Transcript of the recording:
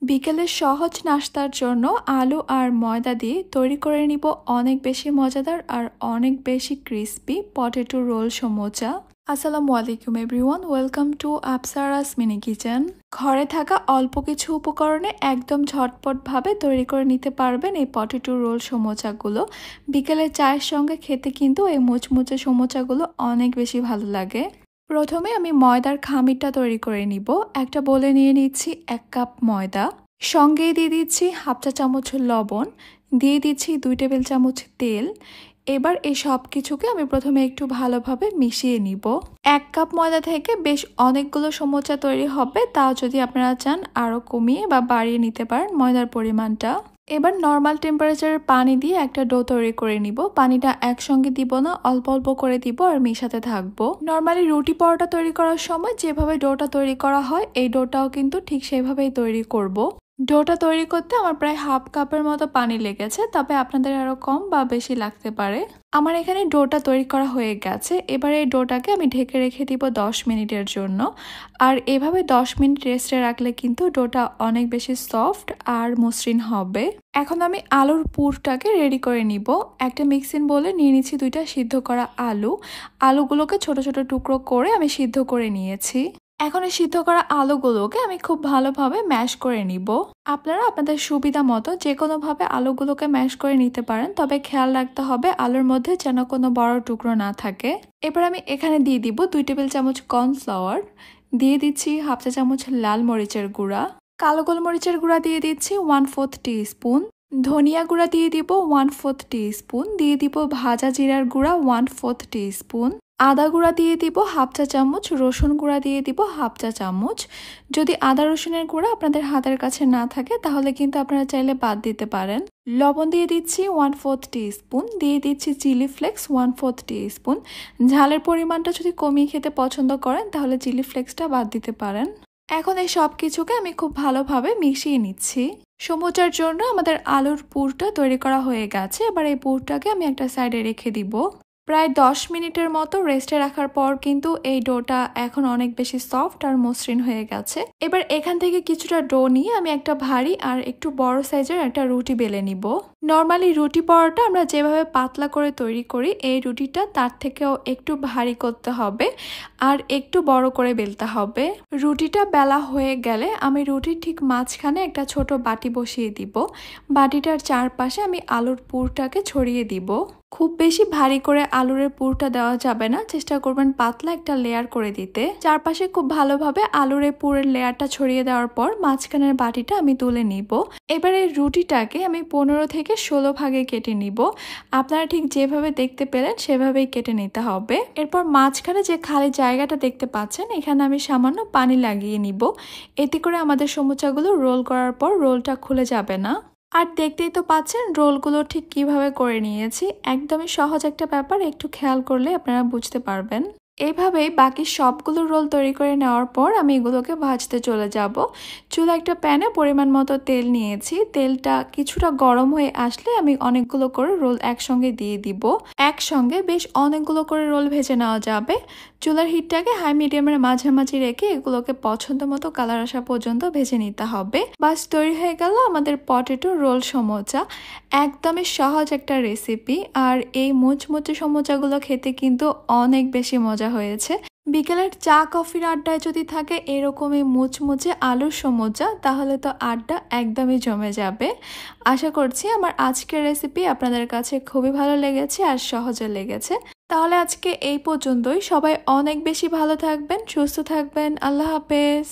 বিকেলের সহজ নাস্তার জন্য আলু আর ময়দা দিয়ে তৈরি করে নিব অনেক বেশি মজাদার আর অনেক বেশি ক্রিস্পি পটেটো রোল সমোচা। আসসালামু আলাইকুম everyone, welcome to Apsara's mini kitchen. ঘরে থাকা অল্প কিছু উপকরণে একদম ঝটপটভাবে তৈরি করে নিতে পারবেন এই পটেটো রোল সমোচাগুলো। বিকেলের চায়ের সঙ্গে খেতে কিন্তু এই মুচমুচে সমোচাগুলো অনেক বেশি ভালো লাগে। প্রথমে আমি ময়দার খামিরটা তৈরি করে নিব। একটা বোলে নিয়ে নিচ্ছি 1 কাপ ময়দা, সঙ্গে দিয়ে দিচ্ছি হাফ চা চামচ লবণ, দিয়ে দিচ্ছি 2 টেবিল চামচ তেল। এবার এই সব কিছুকে আমি প্রথমে একটু ভালোভাবে মিশিয়ে নিব। 1 কাপ ময়দা থেকে বেশ অনেকগুলো সমোচা তৈরি হবে, তাও যদি আপনারা চান আরও কমিয়ে বা বাড়িয়ে নিতে পারেন ময়দার পরিমাণটা। এবার নর্মাল টেম্পারেচারের পানি দিয়ে একটা ডো তৈরি করে নিব। পানিটা একসঙ্গে দিব না, অল্প অল্প করে দিব আর মিশাতে থাকবো। নর্মালি রুটি পরোটা তৈরি করার সময় যেভাবে ডোটা তৈরি করা হয় এই ডোটাও কিন্তু ঠিক সেভাবেই তৈরি করব। ডোটা তৈরি করতে আমার প্রায় হাফ কাপের মতো পানি লেগেছে, তবে আপনাদের আরও কম বা বেশি লাগতে পারে। আমার এখানে ডোটা তৈরি করা হয়ে গেছে। এবার এই ডোটাকে আমি ঢেকে রেখে দিব 10 মিনিটের জন্য। আর এভাবে 10 মিনিট রেস্টে রাখলে কিন্তু ডোটা অনেক বেশি সফট আর মসৃণ হবে। এখন আমি আলুর পুরটাকে রেডি করে নিব। একটা মিক্সিং বোলে নিয়ে নিচ্ছি 2টা সিদ্ধ করা আলু। আলুগুলোকে ছোট ছোট টুকরো করে আমি সিদ্ধ করে নিয়েছি। এখন এই সিদ্ধ করা আলুগুলোকে আমি খুব ভালোভাবে ম্যাশ করে নিব। আপনারা আপনাদের সুবিধা মতো যে কোনোভাবে আলুগুলোকে ম্যাশ করে নিতে পারেন, তবে খেয়াল রাখতে হবে আলুর মধ্যে যেন কোনো বড় টুকরো না থাকে। এবার আমি এখানে দিয়ে দিব 2 টেবিল চামচ কর্নফ্লাওয়ার, দিয়ে দিচ্ছি হাফ চা চামচ লাল মরিচের গুঁড়া, কালো গোলমরিচের গুঁড়া দিয়ে দিচ্ছি 1/4 টিস্পুন, ধনিয়া গুঁড়া দিয়ে দিব 1/4 টিস্পুন, দিয়ে দিব ভাজা জিরার গুঁড়া 1/4 টিস্পুন, আদা গুঁড়া দিয়ে দিব হাফ চা চামচ, রসুন গুঁড়া দিয়ে দিব হাফ চা চামচ। যদি আদা রসুনের গুঁড়া আপনাদের হাতের কাছে না থাকে তাহলে কিন্তু আপনারা চাইলে বাদ দিতে পারেন। লবণ দিয়ে দিচ্ছি 1/4 টিস্পুন, দিয়ে দিচ্ছি চিলি ফ্লেক্স 1/4 টিস্পুন। ঝালের পরিমাণটা যদি কমিয়ে খেতে পছন্দ করেন তাহলে চিলি ফ্লেক্সটা বাদ দিতে পারেন। এখন এই সব কিছুকে আমি খুব ভালোভাবে মিশিয়ে নিচ্ছি। সমোচার জন্য আমাদের আলুর পুরটা তৈরি করা হয়ে গেছে। এবার এই পুরটাকে আমি একটা সাইডে রেখে দিব। প্রায় 10 মিনিটের মতো রেস্টে রাখার পর কিন্তু এই ডোটা এখন অনেক বেশি সফট আর মসৃণ হয়ে গেছে। এবার এখান থেকে কিছুটা ডো নিয়ে আমি একটা ভারী আর একটু বড় সাইজের একটা রুটি বেলে নিব। নর্মালি রুটি পরোটা আমরা যেভাবে পাতলা করে তৈরি করি, এই রুটিটা তার থেকেও একটু ভারী করতে হবে আর একটু বড় করে বেলতে হবে। রুটিটা বেলা হয়ে গেলে আমি রুটির ঠিক মাঝখানে একটা ছোট বাটি বসিয়ে দিব। বাটিটার চারপাশে আমি আলুর পুরটাকে ছড়িয়ে দিব। খুব বেশি ভারী করে আলুরের পুরটা দেওয়া যাবে না, চেষ্টা করবেন পাতলা একটা লেয়ার করে দিতে। চারপাশে খুব ভালোভাবে আলুরের পুরের লেয়ারটা ছড়িয়ে দেওয়ার পর মাঝখানের বাটিটা আমি তুলে নিব। এবার এই রুটিটাকে আমি 15 থেকে 16 ভাগে কেটে নিব। আপনারা ঠিক যেভাবে দেখতে পেলেন সেভাবেই কেটে নিতে হবে। এরপর মাঝখানে যে খালি জায়গাটা দেখতে পাচ্ছেন এখানে আমি সামান্য পানি লাগিয়ে নিব। এতে করে আমাদের সমোচাগুলো রোল করার পর রোলটা খুলে যাবে না। আর দেখতেই তো পাচ্ছেন রোলগুলো ঠিক কিভাবে করে নিয়েছি। একদমই সহজ একটা ব্যাপার, একটু খেয়াল করলে আপনারা বুঝতে পারবেন। এইভাবেই বাকি সবগুলো রোল তৈরি করে নেওয়ার পর আমি এগুলোকে ভাজতে চলে যাব। চুলা একটা প্যানে পরিমাণ মতো তেল নিয়েছি। তেলটা কিছুটা গরম হয়ে আসলে আমি অনেকগুলো করে রোল একসঙ্গে দিয়ে দিব। একসঙ্গে বেশ অনেকগুলো করে রোল ভেজে নেওয়া যাবে। চুলার হিটটাকে হাই মিডিয়ামের মাঝামাঝি রেখে এগুলোকে পছন্দ মতো কালার আসা পর্যন্ত ভেজে নিতে হবে। বাস তৈরি হয়ে গেল আমাদের পটেটো রোল সমোচা। একদমই সহজ একটা রেসিপি, আর এই মুচমুচে সমোচাগুলো খেতে কিন্তু অনেক বেশি মজা হয়েছে। বিকেলের চা কফির আড্ডায় যদি থাকে এরকমই মুচমুচে আলুর সমোচা, তাহলে তো আড্ডা একদমই জমে যাবে। আশা করছি আমার আজকের রেসিপি আপনাদের কাছে খুবই ভালো লেগেছে আর সহজে লেগেছে। তাহলে আজকে এই পর্যন্তই। সবাই অনেক বেশি ভালো থাকবেন, সুস্থ থাকবেন। আল্লাহ হাফেজ।